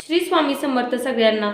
श्री स्वामी समर्थ सगळ्यांना।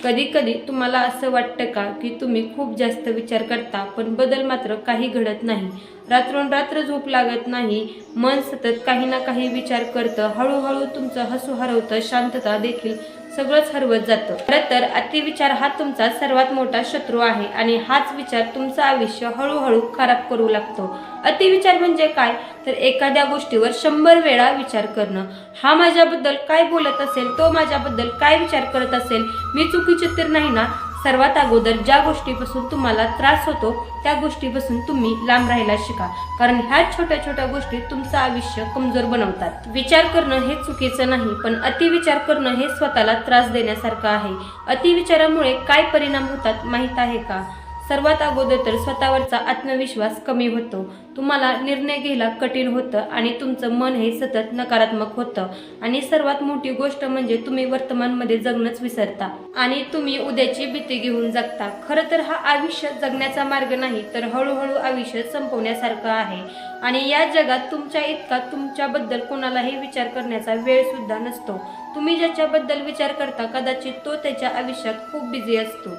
कधी कधी तुम्हाला असं वाटतं का की तुम्ही खूप जास्त विचार करता पण बदल मात्र काही घडत नाही। रात्रंरात्र झोप लागत नाही, मन सतत काही ना काही विचार करतं, हळूहळू तुमचं हसू हरवतं, शांतता देखील सगळंच हरवत जातं। खरं तर अतिविचार हा तुमचा सर्वात मोठा शत्रू आहे आणि हाच विचार तुमचं आयुष्य हळूहळू खराब करू लागतो। अतिविचार म्हणजे काय तर एखाद्या गोष्टीवर 100 वेळा विचार करणं। हा माझ्याबद्दल काय बोलत असेल, तो माझ्याबद्दल काय विचार करत असेल, मी चुकीची तर नाही ना। सर्वात अगोदर ज्या गोष्टीपासून तुम्हाला त्रास होतो त्या गोष्टीपासून तुम्ही लांब राहायला शिका, कारण ह्या छोट्या छोट्या गोष्टी तुमचं आयुष्य कमजोर बनवतात। विचार करणं हे चुकीचं नाही, पण अतिविचार करणं हे स्वतःला त्रास देण्यासारखं आहे। अतिविचारामुळे काय परिणाम होतात माहित आहे का? सर्वात अगोदर तर स्वतःवरचा आत्मविश्वास कमी होतो, तुम्हाला निर्णय घ्यायला कठीण होतं आणि तुमचं मन हे सतत नकारात्मक होतं। आणि सर्वात मोठी गोष्ट म्हणजे तुम्ही वर्तमानमध्ये जगणंच विसरता आणि तुम्ही उद्याची भीती घेऊन जगता। खरं तर हा आयुष्य जगण्याचा मार्ग नाही तर हळूहळू आयुष्य संपवण्यासारखं आहे। आणि या जगात तुमच्या इतका तुमच्याबद्दल कोणालाही विचार करण्याचा वेळ सुद्धा नसतो। तुम्ही ज्याच्याबद्दल विचार करता कदाचित तो त्याच्या आयुष्यात खूप बिझी असतो।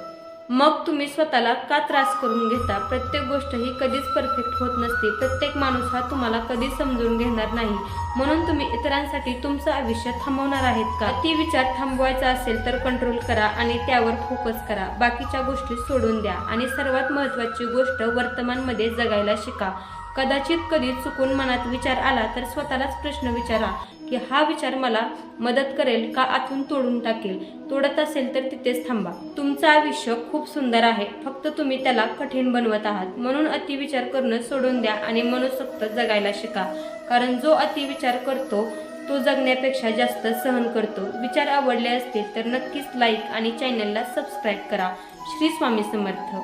मग तुम्ही स्वतःला का त्रास करून घेता? प्रत्येक गोष्ट ही कधीच परफेक्ट होत नसते, प्रत्येक माणूस हा तुम्हाला कधीच समजून घेणार नाही। म्हणून तुम्ही इतरांसाठी तुमचं आयुष्य थांबवणार आहेत का? अतिविचार थांबवायचा असेल तर कंट्रोल करा आणि त्यावर फोकस करा, बाकीच्या गोष्टी सोडून द्या। आणि सर्वात महत्त्वाची गोष्ट, वर्तमानमध्ये जगायला शिका। कदाचित कधी चुकून मनात विचार आला तर स्वतःलाच प्रश्न विचारा की हा विचार मला मदत करेल का आतून तोडून टाकेल? तोडत असेल तर तिथेच थांबा। तुमचं आयुष्य खूप सुंदर आहे, फक्त तुम्ही त्याला कठीण बनवत आहात। म्हणून अतिविचार करणं सोडून द्या आणि मनसोक्त जगायला शिका, कारण जो अतिविचार करतो तो जगण्यापेक्षा जास्त सहन करतो। विचार आवडले असतील तर नक्कीच लाईक आणि चॅनलला सबस्क्राईब करा। श्री स्वामी समर्थ।